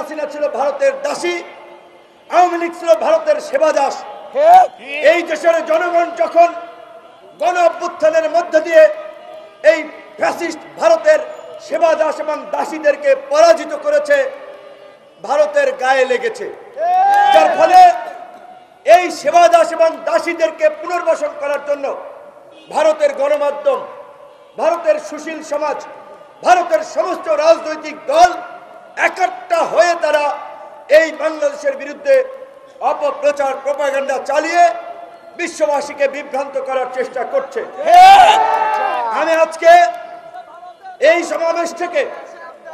হাসিনা ছিল ভারতের দাসী, আওয়ামী লীগ ছিল ভারতের সেবাদাস। এই দেশের জনগণ যখন গণ অভ্যুত্থানের মধ্য দিয়ে এই ফ্যাসিস্ট ভারতের সেবাদাস এবং দাসীদেরকে পরাজিত করেছে, ভারতের গায়ে লেগেছে, যার ফলে এই সেবাদাস এবং দাসীদেরকে পুনর্বাসন করার জন্য ভারতের গণমাধ্যম, ভারতের সুশীল সমাজ, ভারতের সমস্ত রাজনৈতিক দল একাট্টা হয়ে তারা এই বাংলাদেশের বিরুদ্ধে অপপ্রচার প্রপাগান্ডা চালিয়ে বিশ্ববাসীকে বিভ্রান্ত করার চেষ্টা করছে। আমি আজকে এই সমাবেশ থেকে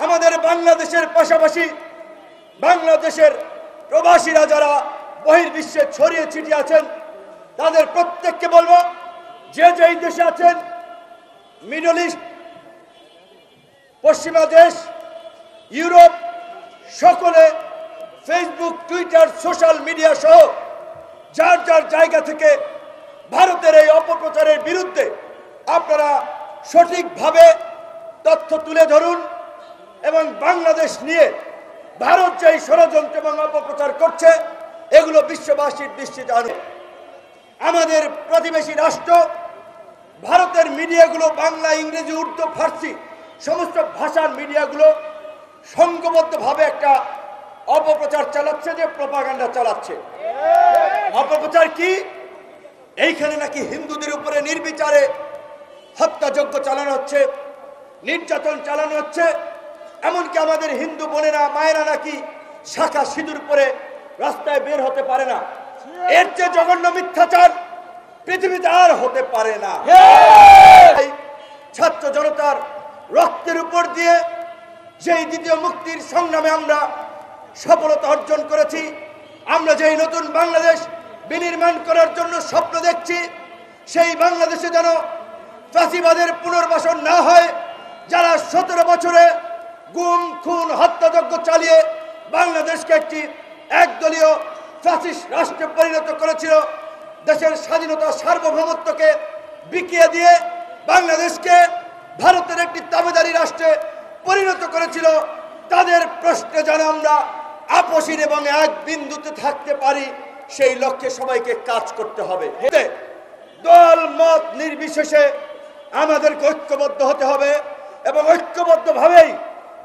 আমাদের বাংলাদেশের পাশাপাশি বাংলাদেশের প্রবাসীরা যারা বহির্বিশ্বে ছড়িয়ে ছিটিয়ে আছেন তাদের প্রত্যেককে বলবো, যে যেই দেশে আছেন, মিডল ইস্ট, পশ্চিমা দেশ, ইউরোপ, সকলে ফেসবুক, টুইটার, সোশ্যাল মিডিয়া সহ যার যার জায়গা থেকে ভারতের এই অপপ্রচারের বিরুদ্ধে আপনারা সঠিকভাবে তথ্য তুলে ধরুন এবং বাংলাদেশ নিয়ে ভারত যে ষড়যন্ত্র এবং অপপ্রচার করছে এগুলো বিশ্ববাসীর দৃষ্টিতে আনুন। আমাদের প্রতিবেশী রাষ্ট্র ভারতের মিডিয়াগুলো বাংলা, ইংরেজি, উর্দু, ফার্সি সমস্ত ভাষার মিডিয়াগুলো সংঘবদ্ধভাবে একটা অপপ্রচার চালাচ্ছে, যে প্রপাগান্ডা চালাচ্ছে। অপপ্রচার কি? এইখানে নাকি হিন্দুদের উপরে নির্বিচারে হত্যাযজ্ঞ চালানো হচ্ছে, নির্যাতন চালানো হচ্ছে, এমনকি আমাদের হিন্দু বোনেরা, মায়েরা নাকি শাখা সিঁদুর পরে রাস্তায় বের হতে পারে না। এর চেয়ে জঘন্য মিথ্যাচার পৃথিবীতে আর হতে পারে না। ছাত্র জনতার রক্তের উপর দিয়ে যেই দ্বিতীয় মুক্তির সংগ্রামে আমরা সফলতা অর্জন করেছি, আমরা যেই নতুন বাংলাদেশ বিনির্মাণ করার জন্য স্বপ্ন দেখছি, সেই বাংলাদেশে যেন ফ্যাসিবাদের পুনর্বাসন না হয়, যারা 17 বছরে গুম, খুন, হত্যাযজ্ঞ চালিয়ে বাংলাদেশকে একটি একদলীয় ফ্যাসিস্ট রাষ্ট্রে পরিণত করেছিল, দেশের স্বাধীনতা সার্বভৌমত্বকে বিকিয়ে দিয়ে বাংলাদেশকে ভারতের একটি তাবেদারি রাষ্ট্রে পরিণত করেছিল, তাদের প্রশ্নে যেন আমরা আপোষহীন এবং এক বিন্দুতে থাকতে পারি, সেই লক্ষ্যে সবাইকে কাজ করতে হবে। দল মত নির্বিশেষে আমাদেরকে ঐক্যবদ্ধ হতে হবে এবং ঐক্যবদ্ধভাবেই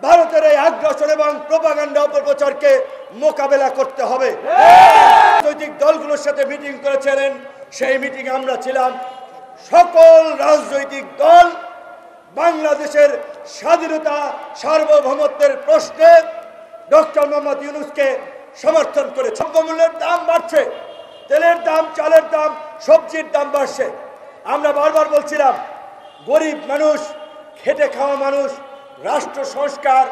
ভারতের এই আগ্রাসন এবং প্রপাগান্ডা অপপ্রচারকে মোকাবেলা করতে হবে। রাজনৈতিক দলগুলোর সাথে মিটিং করেছিলেন, সেই মিটিংয়ে আমরা ছিলাম। সকল রাজনৈতিক দল বাংলাদেশের স্বাধীনতা সার্বভৌমত্বের প্রশ্নে ডক্টর মোহাম্মদ ইউনূসকে সমর্থন করে। দ্রব্যমূল্যের দাম বাড়ছে, তেলের দাম, চালের দাম, সবজির দাম বাড়ছে। আমরা বারবার বলছিলাম, গরিব মানুষ, খেটে খাওয়া মানুষ রাষ্ট্র সংস্কার,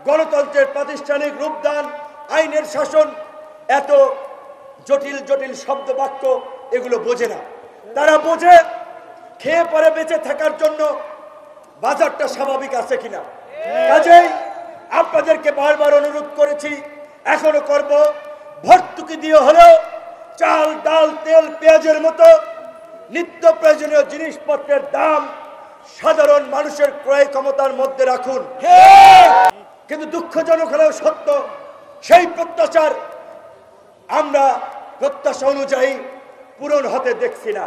গণতন্ত্রের প্রাতিষ্ঠানিক রূপদান, আইনের শাসন, এত জটিল জটিল শব্দ বাক্য এগুলো বোঝে না। তারা বোঝে খেয়ে পরে বেঁচে থাকার জন্য বাজারটা স্বাভাবিক আছে কিনা। কাজেই আপনাদেরকে বারবার অনুরোধ করেছি, এখনো করব, ভর্তুকি দিয়ে হলেও চাল, ডাল, তেল, পেঁয়াজের মতো নিত্য প্রয়োজনীয় জিনিসপত্রের দাম সাধারণ মানুষের ক্রয় ক্ষমতার মধ্যে রাখুন। কিন্তু দুঃখজনক হলেও সত্য, সেই প্রত্যাশার আমরা প্রত্যাশা অনুযায়ী পূরণ হতে দেখছি না।